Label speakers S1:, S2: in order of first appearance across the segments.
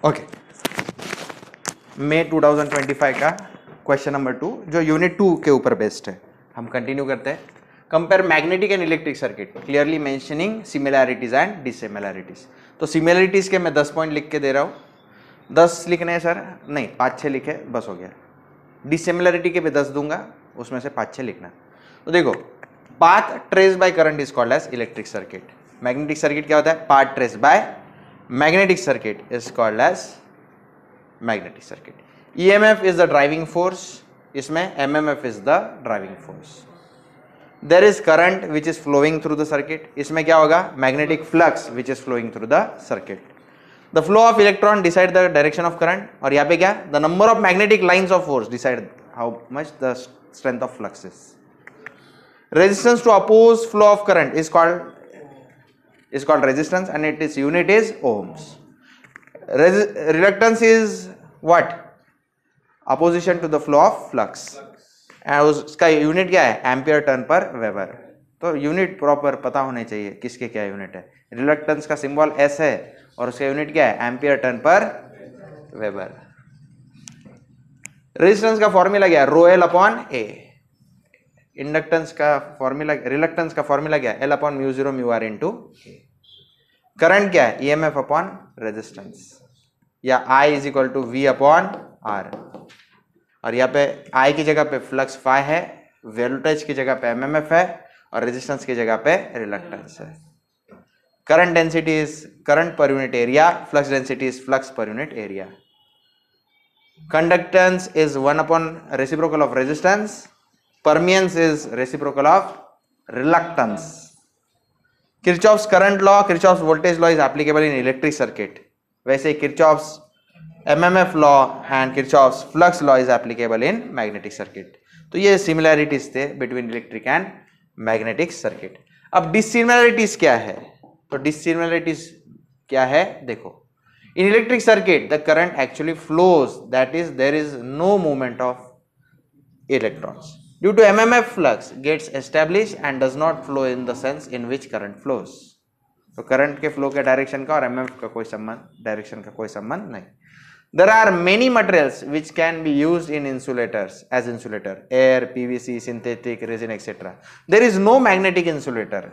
S1: Okay, मई 2025 का question number 2 जो unit 2 के ऊपर बेस्ड है। हम कंटिन्यू करते हैं। Compare magnetic and electric circuit clearly mentioning similarities and dissimilarities. तो सिमिलैरिटीज के मैं 10 पॉइंट लिख के दे रहा हूँ। 10 लिखने हैं सर? नहीं, 5-6 लिखे बस हो गया। डिसिमिलैरिटी के भी 10 दूंगा, उसमें से 5-6 लिखना। तो देखो, path trace by current is called as electric circuit. Magnetic circuit क्या होता है? Path trace by magnetic circuit is called as magnetic circuit. EMF is the driving force, इसमें MMF is the driving force. There is current which is flowing through the circuit, इसमें क्या होगा? Magnetic flux which is flowing through the circuit. The flow of electron decide the direction of current, और यहाँ पे क्या? The number of magnetic lines of force decide how much the strength of flux is. Resistance to oppose flow of current is called resistance, and its unit is ohms. Reluctance is what? Opposition to the flow of flux. उसका unit क्या है? Ampere turn per weber. तो unit proper पता होने चाहिए किसके क्या unit है। रिलक्टेंस का सिंबल एस है और उसका यूनिट क्या है? Ampere turn per weber. Resistance का फॉर्मूला क्या है? Rho l upon a. Inductance का फॉर्मूला, रिलक्टेंस का फॉर्मूला क्या है? L upon mu zero mu r into a. Current क्या है? EMF अपॉन रेजिस्टेंस, या I is equal to V upon R। और यहाँ पे I की जगह पे फ्लक्स फाई है, वोल्टेज की जगह पे MMF है, और रेजिस्टेंस की जगह पे रिलक्टेंस है। करंट डेंसिटी इज करंट पर unit area, flux density is flux per unit area. Conductance is 1 upon reciprocal of resistance, परमियंस is reciprocal of reluctance. Kirchhoff's current law, Kirchhoff's voltage law is applicable in electric circuit. वैसे Kirchhoff's MMF law and Kirchhoff's flux law is applicable in magnetic circuit. तो ये similarities थे between electric and magnetic circuit. अब dissimilarities क्या है? तो dissimilarities क्या है? देखो, in electric circuit the current actually flows, that is there is no movement of electrons. Due to MMF flux gets established and does not flow in the sense in which current flows. तो current के flow के direction का और MMF का कोई संबंध, direction का कोई संबंध नहीं। There are many materials which can be used in insulators as insulator, air, PVC, synthetic, resin, etc. There is no magnetic insulator.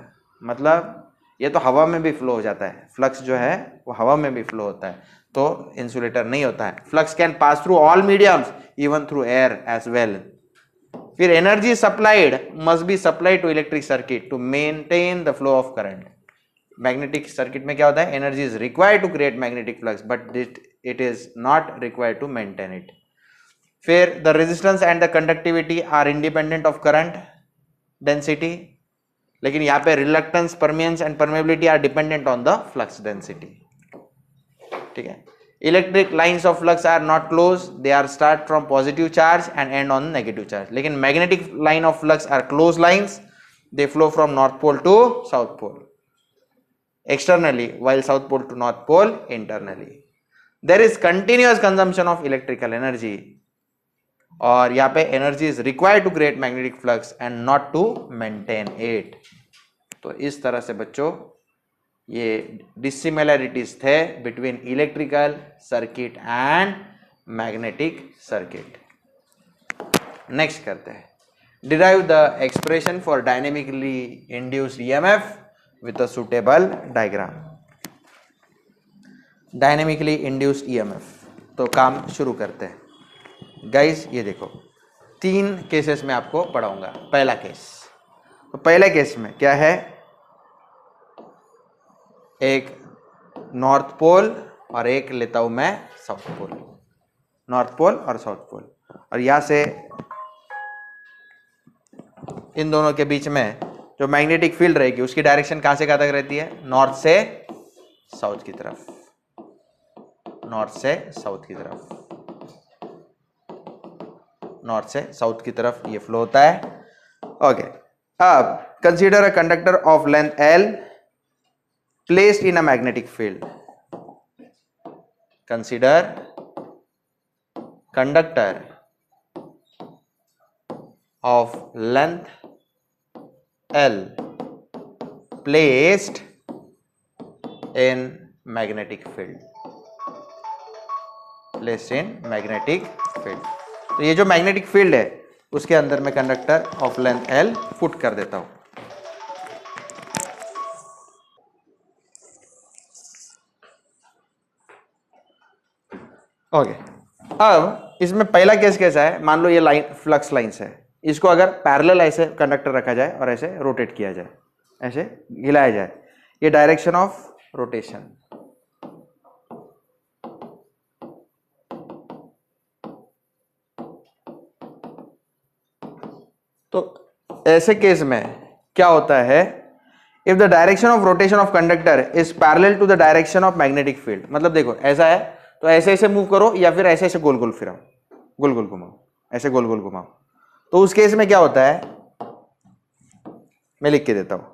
S1: मतलब ये तो हवा में भी फ्लो हो जाता है, फ्लक्स जो है वो हवा में भी फ्लो होता है, तो इंसुलेटर नहीं होता है। Flux can pass through all mediums, even through air as well. फिर energy supplied must be supplied to electric circuit to maintain the flow of current. Magnetic circuit में क्या होता है? Energy is required to create magnetic flux, but it is not required to maintain it. फिर the resistance and the conductivity are independent of current density, लेकिन यहाँ पे reluctance, permeance and permeability are dependent on the flux density. ठीक है। Electric lines of flux are not closed, they are start from positive charge and end on negative charge. लेकिन magnetic line of flux are closed lines, they flow from north pole to south pole externally, while south pole to north pole internally. There is continuous consumption of electrical energy, और यहाँ पे energy is required to create magnetic flux and not to maintain it. तो इस तरह से बच्चों ये dissimilarities थे between electrical circuit and magnetic circuit. Next करते हैं, derive the expression for dynamically induced EMF with a suitable diagram. Dynamically induced EMF, तो काम शुरू करते हैं। गाइस ये देखो, 3 केसेस में आपको पढ़ाऊंगा। पहला केस, तो पहले केस में क्या है? एक नॉर्थ पोल और एक लेता हूं मैं साउथ पोल, नॉर्थ पोल और साउथ पोल, और यहां से इन दोनों के बीच में जो मैग्नेटिक फील्ड रहेगी उसकी डायरेक्शन कहां से कहां तक रहती है? नॉर्थ से साउथ की तरफ, नॉर्थ से साउथ की तरफ, नॉर्थ से साउथ की तरफ ये फ्लो होता है। ओके, अब consider a conductor of length L placed in a magnetic field. Consider conductor of length L placed in magnetic field. Placed in magnetic field. तो ये जो मैग्नेटिक फील्ड है उसके अंदर मैं conductor of length L put कर देता हूं। ओके, अब इसमें पहला केस कैसा है, मान लो ये लाइन फ्लक्स लाइंस है, इसको अगर पैरेलल ऐसे कंडक्टर रखा जाए और ऐसे रोटेट किया जाए, ऐसे हिलाया जाए, ये डायरेक्शन ऑफ रोटेशन। तो ऐसे केस में क्या होता है, if the direction of rotation of conductor is parallel to the direction of magnetic field, मतलब देखो ऐसा है तो ऐसे ऐसे मूव करो या फिर ऐसे ऐसे गोल गोल फिराओ, गोल गोल घुमाओ, ऐसे गोल गोल घुमाओ, तो उस केस में क्या होता है, मैं लिख के देता हूं।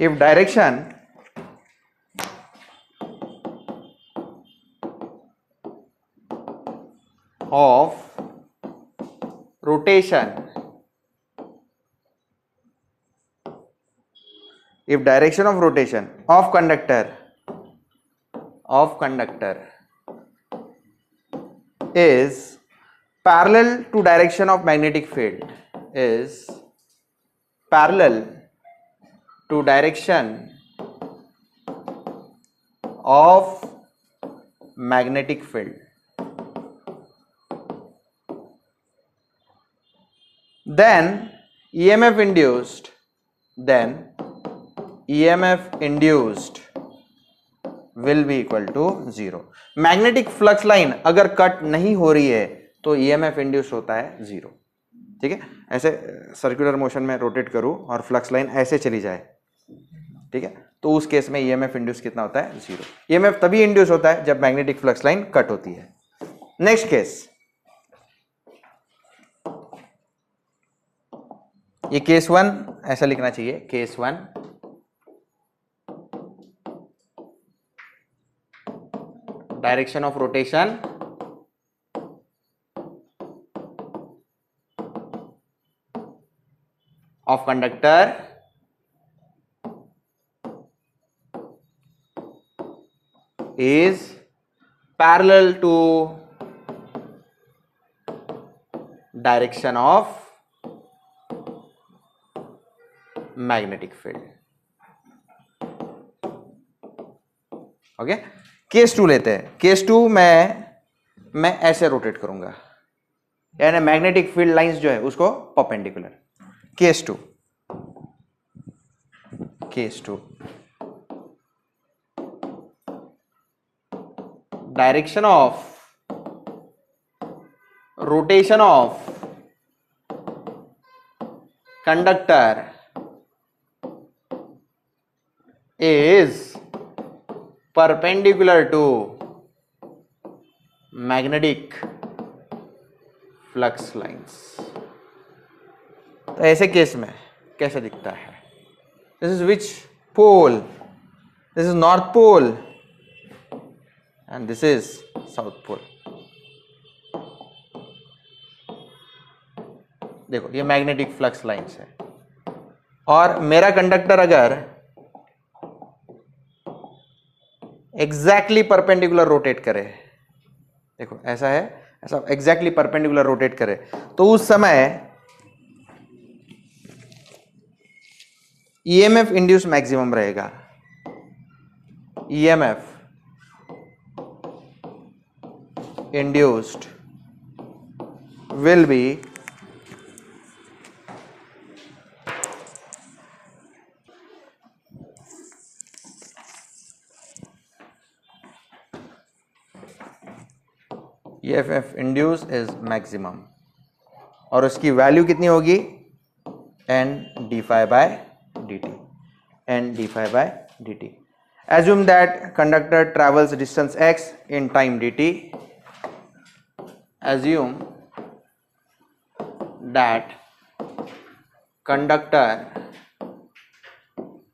S1: If direction of rotation, if direction of rotation of conductor is parallel to direction of magnetic field, is parallel to direction of magnetic field, then EMF induced will be equal to 0। Magnetic flux line अगर cut नहीं हो रही है तो EMF induce होता है 0। ठीक है, ऐसे सर्कुलर मोशन में रोटेट करूं और फ्लक्स लाइन ऐसे चली जाए, ठीक है, तो उस केस में EMF इंड्यूस कितना होता है, 0। EMF तभी इंड्यूस होता है जब मैग्नेटिक फ्लक्स लाइन कट होती है। नेक्स्ट केस, ये केस 1 ऐसा लिखना चाहिए, case 1 direction of rotation of conductor is parallel to direction of magnetic field। Okay, case 2 लेते हैं। केस 2 में मैं ऐसे रोटेट करूंगा, यानी मैग्नेटिक फील्ड लाइंस जो है उसको perpendicular. Case 2 direction of rotation of conductor is perpendicular to magnetic flux lines। तो ऐसे केस में कैसे दिखता है, this is which pole, this is north pole and this is south pole. देखो ये मैग्नेटिक फ्लक्स लाइंस है और मेरा कंडक्टर अगर एग्जैक्टली परपेंडिकुलर रोटेट करे, देखो ऐसा है, ऐसा एग्जैक्टली परपेंडिकुलर रोटेट करे, तो उस समय EMF इंड्यूस मैक्सिमम रहेगा। EMF induced will be EMF induce is maximum और उसकी वैल्यू कितनी होगी, n d phi by dt, n d phi by dt। Assume that conductor travels distance x in time dt, assume that conductor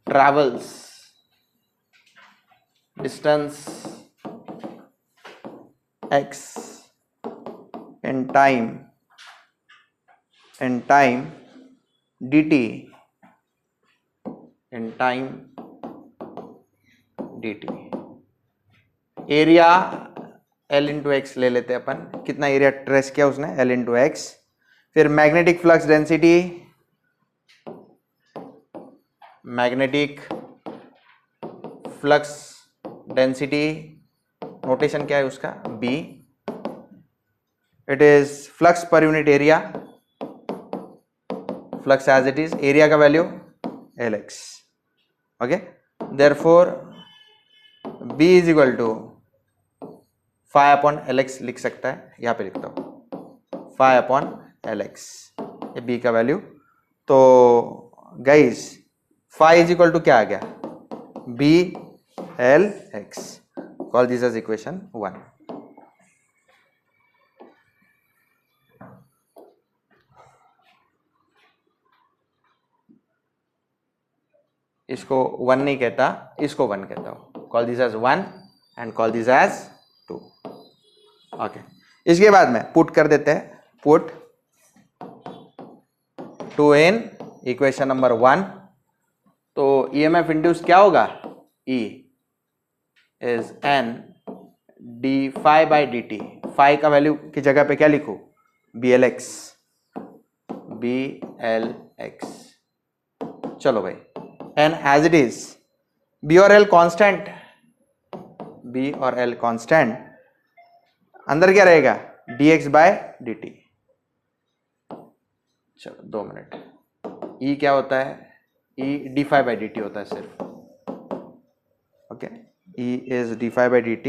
S1: travels distance x in time dt in time dt. Area L into x ले लेते हैं अपन, कितना area trace किया उसने, L into X. फिर magnetic flux density, magnetic flux density notation क्या है उसका, B. It is flux per unit area, flux as it is, area का value Lx. Okay, therefore B is equal to phi upon Lx लिख सकता है, यहां पे लिखता हूं फाई अपॉन Lx, ये B का वैल्यू. तो guys phi is equal to क्या आ गया, B L X. Call this as equation 1. इसको 1 नहीं कहता, इसको 1 कहता हूं. Call this as 1 and call this as 2. Okay, इसके बाद में पुट कर देते हैं, पुट 2 इन इक्वेशन नंबर 1. तो ईएमएफ इंड्यूस क्या होगा, E is N d phi by d t. Phi का वैल्यू की जगह पे क्या लिखूं, BLX, BLX. चलो भाई, N as it is, B और L कांस्टेंट, B और L कांस्टेंट, अंदर क्या रहेगा, dx बाय dt. चलो 2 मिनट. E क्या होता है, E d phi by dt होता है सिर्फ. Okay, E is d phi by dt.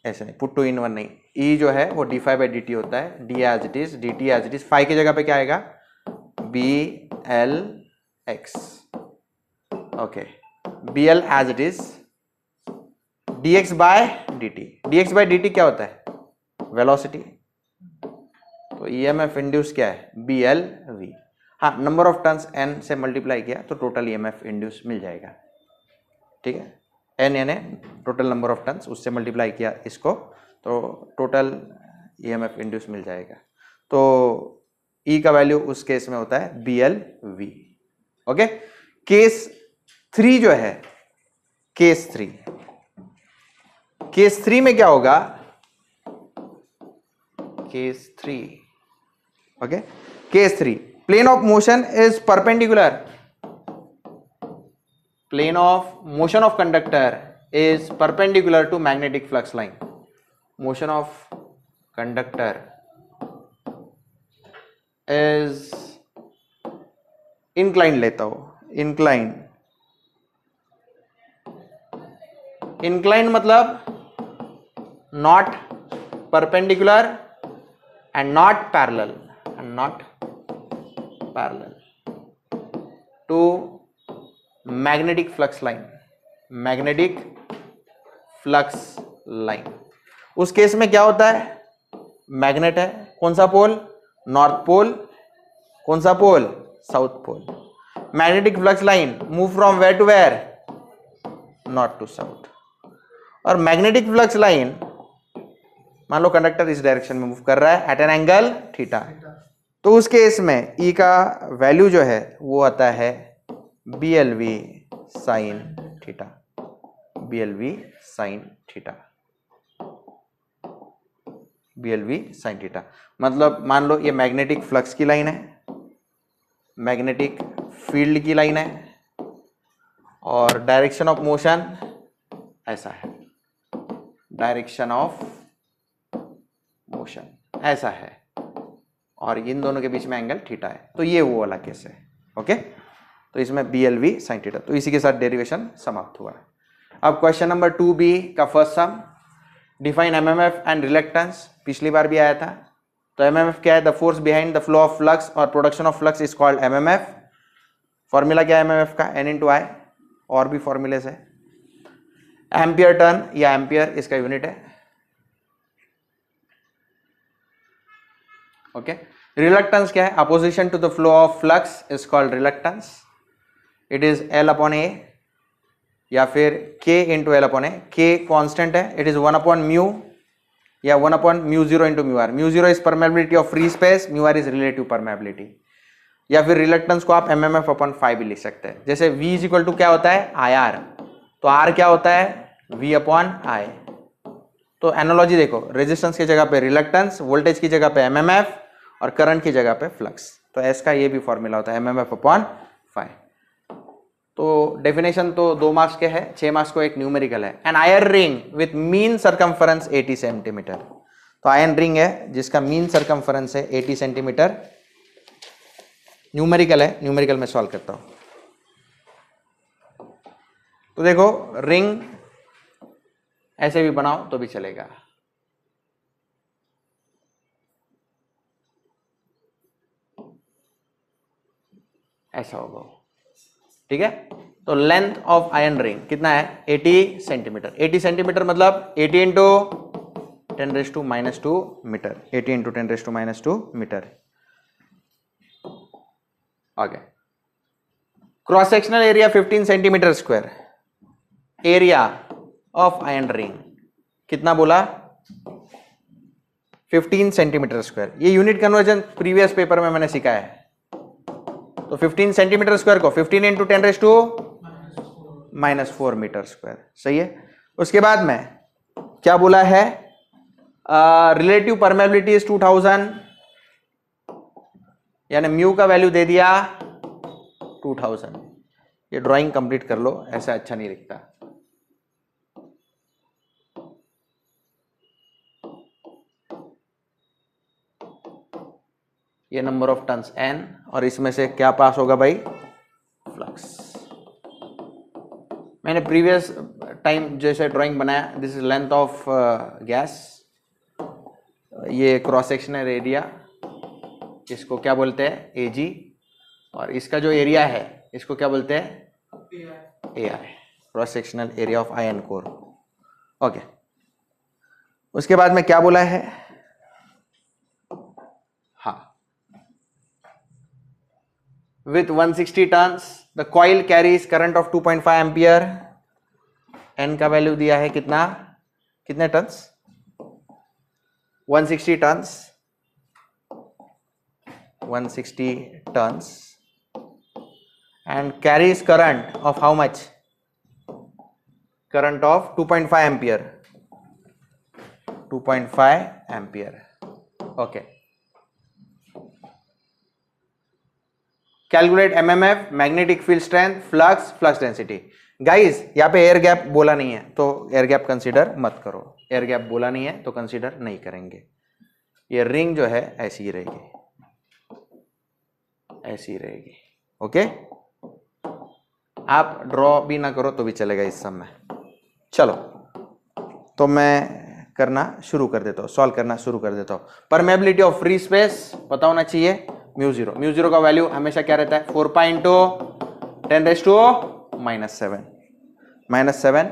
S1: ऐसे नहीं, पुट 2 इन 1 नहीं, E जो है वो d phi बाई dt होता है, d as it is, dt as it is. Phi की जगह पे क्या आएगा, BLX. Okay, BL as it is, dx by dt. dx by dt क्या होता है, वेलोसिटी. तो ईएमएफ इंड्यूस क्या है, BLV. हाँ, नंबर ऑफ टर्न्स n से मल्टीप्लाई किया तो टोटल ईएमएफ इंड्यूस मिल जाएगा. ठीक है, n यानी टोटल नंबर ऑफ टर्न्स, उससे मल्टीप्लाई किया इसको तो टोटल ईएमएफ इंड्यूस मिल जाएगा. तो E का वैल्यू उस केस में होता है BLV. ओके, केस 3 जो है, केस 3 में क्या होगा, case 3. Okay, case 3, plane of motion is perpendicular, plane of motion of conductor is perpendicular to magnetic flux line. Motion of conductor is incline लेता हूं, इंक्लाइन मतलब not perpendicular and not parallel to magnetic flux line. उस case में क्या होता है, magnet है, कौन सा पोल, नॉर्थ पोल, कौन सा pole, south pole. Magnetic flux line move from where to where, north to south. और मैग्नेटिक फ्लक्स लाइन, मान लो कंडक्टर इस डायरेक्शन में मूव कर रहा है एट एन एंगल थीटा, तो उस केस में E का वैल्यू जो है वो आता है BLV sine theta, BLV sine theta, BLV sine theta. मतलब मान लो ये मैग्नेटिक फ्लक्स की लाइन है, मैग्नेटिक फील्ड की लाइन है, और डायरेक्शन ऑफ मोशन ऐसा है, डायरेक्शन ऑफ मोशन ऐसा है, और इन दोनों के बीच में एंगल थीटा है. तो ये वो वाला केस है. ओके, तो इसमें BLV साइन थीटा. तो इसी के साथ डेरिवेशन समाप्त हुआ है. अब क्वेश्चन नंबर 2B का first sum, define MMF and reluctance. पिछली बार भी आया था. तो MMF क्या है, the force behind the flow of flux और production of flux is called MMF. Formula क्या है MMF का, N इंटू आई. और भी फॉर्मूले है, एम्पियर टर्न या एम्पियर इसका यूनिट है. ओके, रिलक्टेंस क्या है, opposition to the flow of flux is called reluctance. It is L upon A या फिर K into L upon A. K constant है, इट इज 1 अपॉन म्यू या 1/μ0 into mu R. Mu zero is permeability of free space, mu R is relative permeability. या फिर reluctance को आप mmf/5 भी लिख सकते हैं. जैसे v इज इक्वल टू क्या होता है IR, तो R क्या होता है V/I. तो एनालॉजी देखो, रेजिस्टेंस की जगह पे रिलक्टेंस, वोल्टेज की जगह पे mmf और करंट की जगह पे फ्लक्स. तो S का ये भी फॉर्मूला होता है mmf/5. तो डेफिनेशन तो 2 मार्क्स के है, 6 मार्क्स को एक न्यूमेरिकल है. An iron ring with mean circumference 80 centimetre. तो आयरन रिंग है जिसका मीन सरकमफरेंस है 80 सेंटीमीटर. न्यूमेरिकल है, न्यूमेरिकल में सॉल्व करता हूं. तो देखो रिंग ऐसे भी बनाओ तो भी चलेगा. ऐसा होगा, ठीक है. तो लेंथ ऑफ आयरन रिंग कितना है 80 सेंटीमीटर. 80 सेंटीमीटर मतलब 80 into 10⁻² metre. 80 into 10⁻² metre. Okay. Cross sectional area 15 centimetre square. Area of iron ring कितना बोला 15 सेंटीमीटर स्क्वायर. ये यूनिट कन्वर्जन प्रीवियस पेपर में मैंने सिखाया है. तो 15 सेंटीमीटर स्क्वायर को 15 इंटू 10⁻⁻4 मीटर स्क्वायर. सही है. उसके बाद में क्या बोला है रिलेटिव परमेबिलिटी इज 2000, यानी म्यू का वैल्यू दे दिया 2000. ये ड्राइंग कंप्लीट कर लो, ऐसा अच्छा नहीं दिखता. ये नंबर ऑफ टन्स n और इसमें से क्या पास होगा भाई फ्लक्स. मैंने प्रीवियस टाइम जैसे ड्राइंग बनाया. This is length of gas. ये क्रॉस सेक्शनल एरिया, इसको क्या बोलते हैं AG. और इसका जो एरिया है इसको क्या बोलते हैं AI, cross sectional area of iron core. Okay. उसके बाद में क्या बोला है हाँ with 160 turns the coil carries current of 2.5 ampere. n का वैल्यू दिया है कितना, कितने turns 160 turns. 160 turns and carries current of how much, current of 2.5 ampere. 2.5 ampere. okay. Calculate MMF, magnetic field strength, flux, flux density. Guys यहाँ पे air gap बोला नहीं है तो एयर गैप कंसीडर मत करो. एयर गैप बोला नहीं है तो कंसीडर नहीं करेंगे. ये रिंग जो है ऐसी ही रहेगी, ऐसी ही रहेगी. ओके. आप ड्रॉ भी ना करो तो भी चलेगा इस सब में. चलो तो मैं करना शुरू कर देता हूँ, सॉल्व करना शुरू कर देता हूँ. परमेबिलिटी ऑफ फ्री स्पेस पता होना चाहिए. म्यू जीरो का वैल्यू हमेशा क्या रहता है 4π into 10⁻⁻7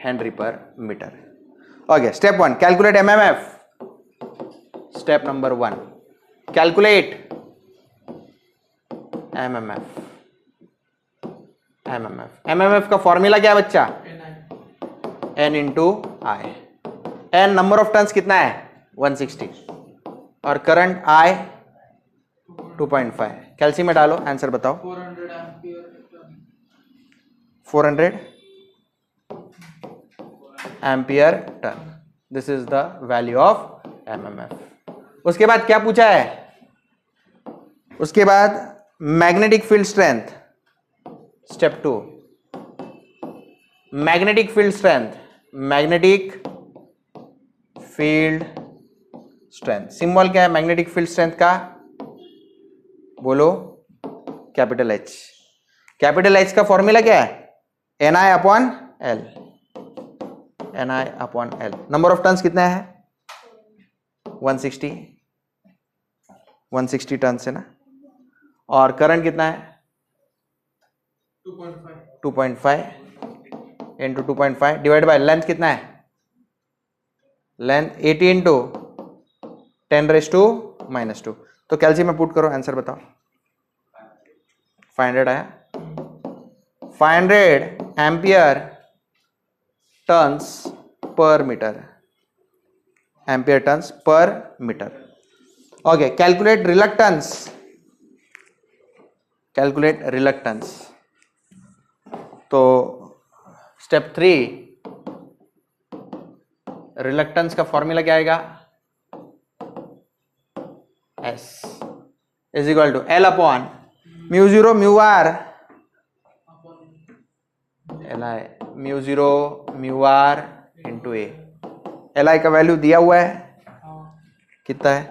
S1: henry per metre. Okay. Step 1 calculate MMF. Step number 1 calculate MMF का फॉर्मूला क्या है बच्चा N into I. N number of turns कितना है 160 और करंट I 2.5. कैल्शियम में डालो, आंसर बताओ. 400 ampere turn. This is the value of MMF. उसके बाद क्या पूछा है, उसके बाद magnetic field strength. Step 2 magnetic field strength. Magnetic field strength symbol क्या है मैग्नेटिक फील्ड स्ट्रेंथ का, बोलो कैपिटल H. कैपिटल H का फॉर्मूला क्या है NI/L. NI/L. Number of turns कितना है 160 टर्न्स है ना. और करंट कितना है 2.5 इंटू 2.5 डिवाइड बाय लेंथ कितना है, लेंथ 80 इंटू 10⁻⁻². तो कैल्शियम में पुट करो, आंसर बताओ. 500 आया. 500 ampere turns per metre. Ampere turns per metre. Okay, calculate reluctance. Calculate reluctance. तो स्टेप 3, रिलक्टेंस का फॉर्मूला क्या आएगा? S is equal to L upon mu zero mu r, Li mu zero mu r into a. Li का value दिया हुआ है, कितना है?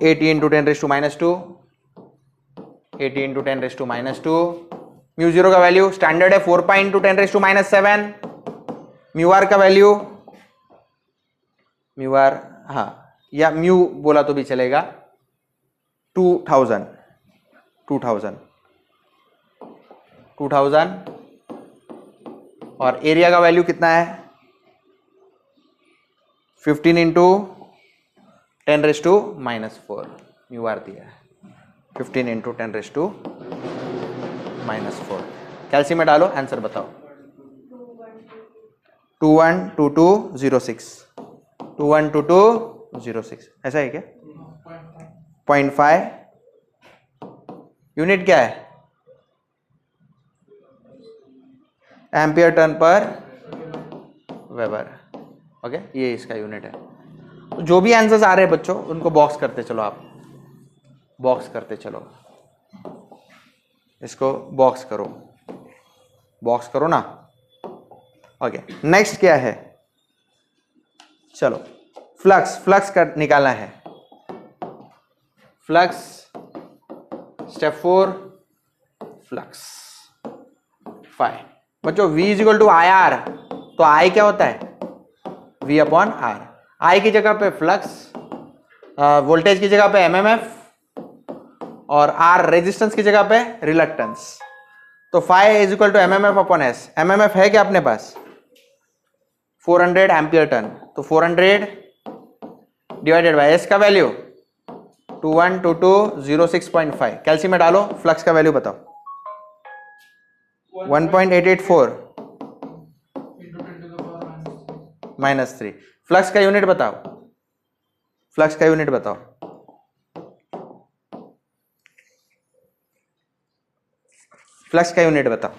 S1: 80 into 10 raise to minus 2, 80 into 10 raise to minus 2. Mu zero का वैल्यू स्टैंडर्ड है 4 pi into 10 raise to minus 7. Mu r का value, mu r, हाँ, या म्यू बोला तो भी चलेगा, 2000 और एरिया का वैल्यू कितना है? 15 into 10 raise to minus 4. Mu r दिया है 15 इंटू 10 रेज टू माइनस 4. कैलसी में डालो, आंसर बताओ. 212206, 212206, ऐसा है क्या? 0.5. यूनिट क्या है? Ampere turn per weber. Okay, ये इसका यूनिट है. तो जो भी आंसर्स आ रहे हैं बच्चों, उनको बॉक्स करते चलो. आप बॉक्स करते चलो, इसको बॉक्स करो, बॉक्स करो ना. ओके, नेक्स्ट क्या है? चलो, फ्लक्स. फ्लक्स का निकालना है. Flux step 4, flux 5. बच्चों V is equal to I r. तो I क्या होता है? V upon are. I की जगह पे फ्लक्स, वोल्टेज की जगह पे MMF और R रेजिस्टेंस की जगह पे रिलक्टेंस. तो phi is equal to MMF upon S. MMF है क्या अपने पास? 400 एम्पियर टर्न. तो 400 डिवाइडेड बाय S का वैल्यू 212206.5. कैलसी में डालो, फ्लक्स का वैल्यू बताओ. 1.884 माइनस 3. फ्लक्स का यूनिट बताओ. फ्लक्स का यूनिट बताओ. फ्लक्स का यूनिट बताओ.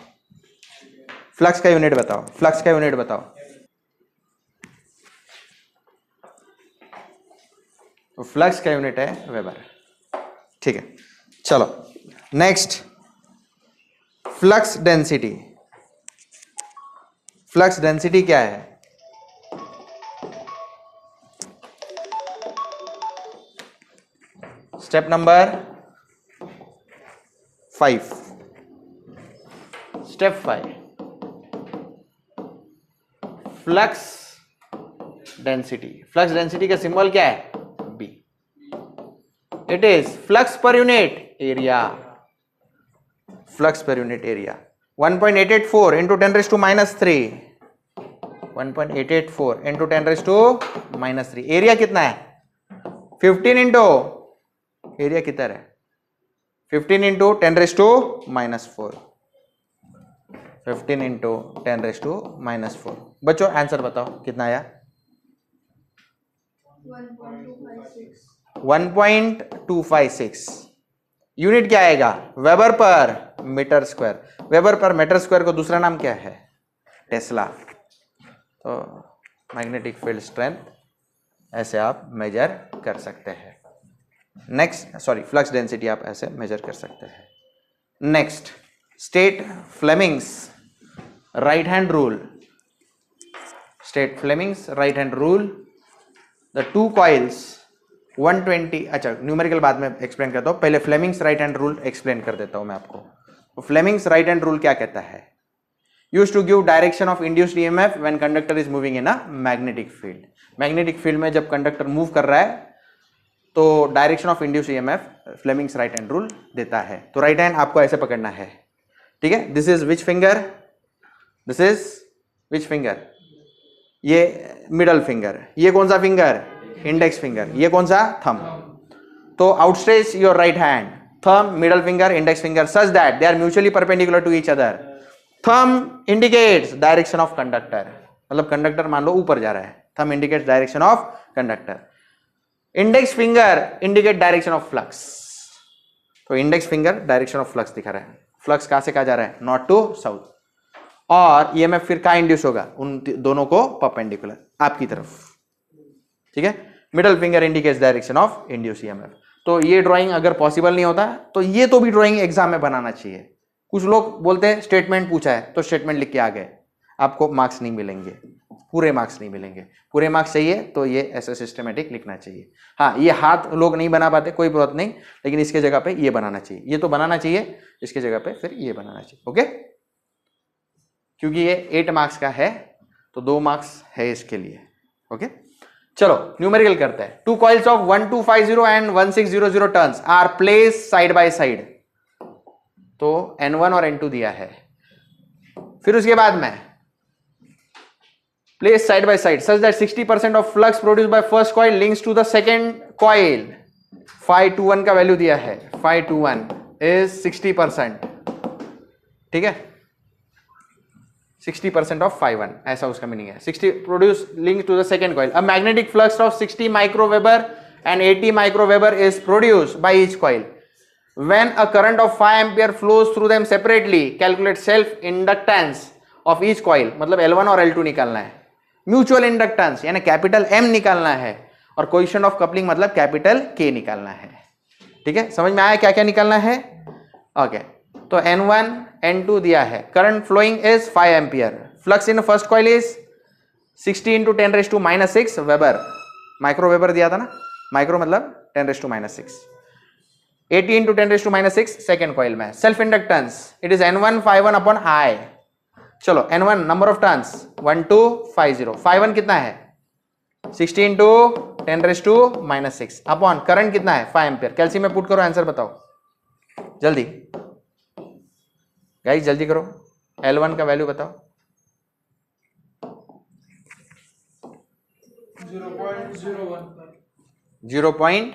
S1: फ्लक्स का यूनिट बताओ. फ्लक्स का यूनिट बताओ. तो फ्लक्स का यूनिट है वेबर. ठीक है, चलो next. Flux density. Flux density क्या है? Step number 5. Step 5, flux density. Flux density का सिंबल क्या है? B. It is flux per unit area. Flux per unit area. 1.884 into 10 raise to minus 3. 1.884 into 10 raise to minus 3. Area कितना है? 15 into, area कितना है? 15 into 10 raise to minus 4. 15 into 10 raise to minus 4. बच्चों answer बताओ कितना आया? 1.256. Unit क्या आएगा? Weber per metre square. Weber per metre square को दूसरा नाम क्या है? टेस्ला. तो मैग्नेटिक फील्ड स्ट्रेंथ ऐसे आप मेजर कर सकते हैं. नेक्स्ट, सॉरी, फ्लक्स डेंसिटी आप ऐसे मेजर कर सकते हैं. Next, state Fleming's right hand rule. State Fleming's right hand rule. The two coils 120. अच्छा, न्यूमेरिकल बाद में एक्सप्लेन करता हूं, पहले Fleming's right hand rule explain कर देता हूं मैं आपको. तो फ्लेमिंग्स राइट हैंड रूल क्या कहता है? Used to give direction of induced EMF when conductor is moving in a magnetic field. Magnetic field में जब कंडक्टर मूव कर रहा है तो direction of induced EMF Fleming's right hand rule देता है. तो राइट हैंड आपको ऐसे पकड़ना है. ठीक है, this is which finger? This is which finger? ये मिडल फिंगर. ये कौन सा फिंगर? Index finger. ये कौन सा? थंब. तो outstretch your right hand. Thumb, middle finger, index finger such that they are mutually perpendicular to each other. Thumb indicates direction of conductor. मतलब conductor मान लो ऊपर जा रहा है, thumb indicates direction of conductor, index finger indicate direction of flux. तो index finger direction of flux दिखा रहा है, फ्लक्स कहां से कहा जा रहा है, नॉर्थ टू साउथ, और ईएमएफ फिर कहां इंड्यूस होगा, उन दोनों को परपेंडिकुलर आपकी तरफ, ठीक है। Middle finger indicates direction of induce EMF. तो ये ड्राइंग अगर पॉसिबल नहीं होता तो ये तो भी ड्राइंग एग्जाम में बनाना चाहिए। कुछ लोग बोलते हैं स्टेटमेंट पूछा है तो स्टेटमेंट लिख के आ गए, आपको मार्क्स नहीं मिलेंगे, पूरे मार्क्स नहीं मिलेंगे। पूरे मार्क्स चाहिए तो ये ऐसे सिस्टमेटिक लिखना चाहिए। हाँ, ये हाथ लोग नहीं बना पाते, कोई बात नहीं, लेकिन इसके जगह पे ये बनाना चाहिए, ये तो बनाना चाहिए, इसके जगह पे फिर ये बनाना चाहिए, ओके। क्योंकि ये 8 मार्क्स का है तो 2 मार्क्स है इसके लिए, ओके। चलो न्यूमेरिकल करते हैं। 2 coils of 1250 and 1600 turns are placed side by side. तो N1 और N2 दिया है, फिर उसके बाद में place side by side such that 60% of flux produced by first coil links to the second coil. phi21 का वैल्यू दिया है, phi21 इज 60%, ठीक है, 60% ऑफ phi1, ऐसा उसका मीनिंग है। 60 produce link to the second coil. A magnetic flux of 60 microweber and 80 microweber is produced by each coil. When a current of 5 ampere flows through them separately, calculate self inductance of each coil। मतलब L1 और L2 निकालना है, mutual inductance यानी capital M निकालना है, और coefficient of coupling मतलब capital K निकालना है, ठीक है। समझ में आया क्या क्या निकालना है, ओके। तो N1 N2 दिया है, current following is 5 ampere, flux in first coil is 60 × 10⁻⁻6 weber, micro weber दिया था ना, माइक्रो मतलब 10⁻⁻6, 80 × 10⁻⁻6 सेकेंड कॉइल में। Self inductance it is N1 phi1 upon I। चलो N1 number of turns 1250, phi1 कितना है 60 × 10⁻⁻6 अपॉन करंट कितना है 5 एम्पियर। कैल्सियम में पुट करो, आंसर बताओ जल्दी गाइस, जल्दी करो, L1 का वैल्यू बताओ। 0.015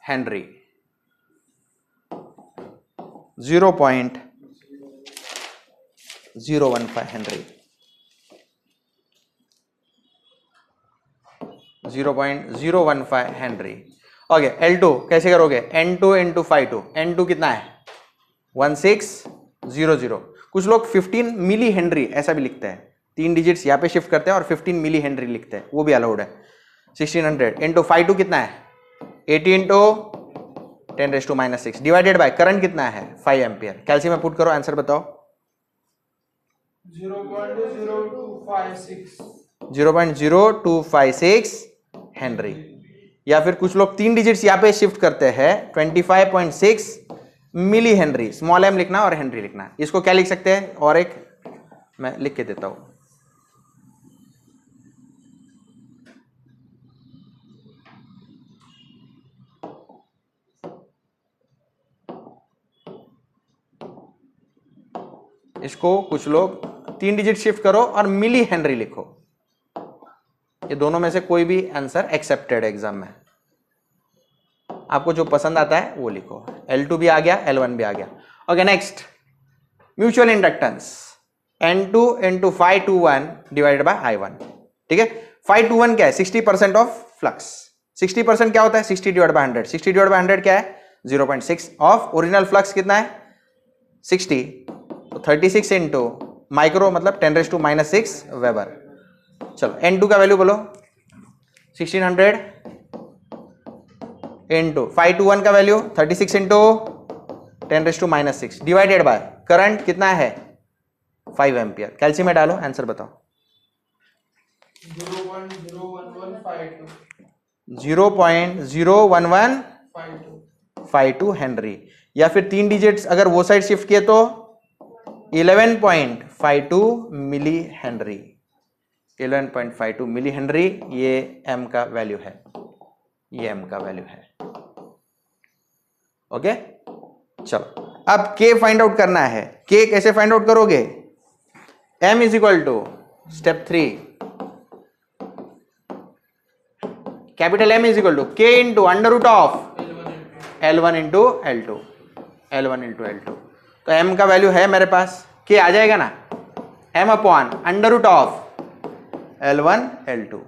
S1: Henry, 0.015 Henry, 0.015 Henry. Okay, L2 कैसे करोगे, N2 × phi2, N2 कितना है 1600। कुछ लोग 15 मिली हेनरी ऐसा भी लिखते हैं, 3 डिजिट्स यहाँ पे शिफ्ट करते हैं और 15 मिली हेनरी लिखते हैं, वो भी अलाउड है। 1600 × phi2 कितना है 80 × 10⁻⁻6 डिवाइडेड बाय करंट कितना है 5 एम्पियर। कैल्सियम में पुट करो, आंसर बताओ। 0.0256 हेनरी। या फिर कुछ लोग 3 डिजिट्स यहाँ पे शिफ्ट करते हैं, 25.6 मिली हेनरी, स्मॉल m लिखना और हेनरी लिखना। इसको क्या लिख सकते हैं, और एक मैं लिख के देता हूं, इसको कुछ लोग 3 डिजिट शिफ्ट करो और मिली हेनरी लिखो। ये दोनों में से कोई भी आंसर एक्सेप्टेड एग्जाम में, आपको जो पसंद आता है वो लिखो। L2 भी आ गया, L1 भी आ गया। Okay, next mutual inductance N2 × phi21 divided by I1, ठीक है। phi21 क्या है 60% ऑफ फ्लक्स। 60% क्या होता है 60 / 100, 60 / 100 क्या है 0.6 ऑफ ओरिजिनल फ्लक्स कितना है 60, तो 36 इंटू माइक्रो मतलब 10⁻⁻6 वेबर। चलो N2 का वैल्यू बोलो, 1600 इंटू phi21 का value 36 into 10⁻⁻6 divided by current कितना है 5 एम्पियर। कैल्सियम में डालो, आंसर बताओ। 0.01152 हेनरी। या फिर 3 डिजिट्स अगर वो साइड शिफ्ट किए तो 11.52 मिली हेनरी, 11.52 मिली हेनरी। ये m का वैल्यू है, ये m का वैल्यू है। ओके, चलो अब k फाइंड आउट करना है। k कैसे फाइंड आउट करोगे, m is equal to step 3, capital M is equal to k into under root of L1 into L2, L1 into L2। तो m का वैल्यू है मेरे पास, k आ जाएगा ना, m upon under root of L1 L2.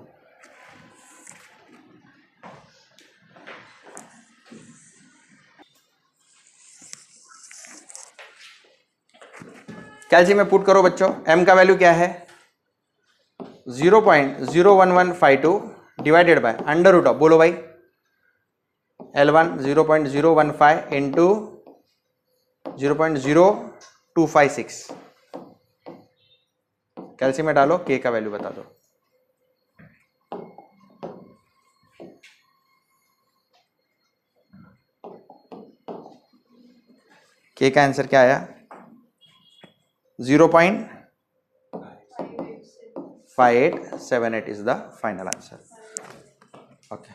S1: Calcium में put करो बच्चों, m का वैल्यू क्या है 0.01152 divided by under root of, बोलो भाई L1 0.015 इंटू 0.0256, कैल्शियम में डालो, k का वैल्यू बता दो। k का आंसर क्या आया 0.5878 is the final answer. Okay.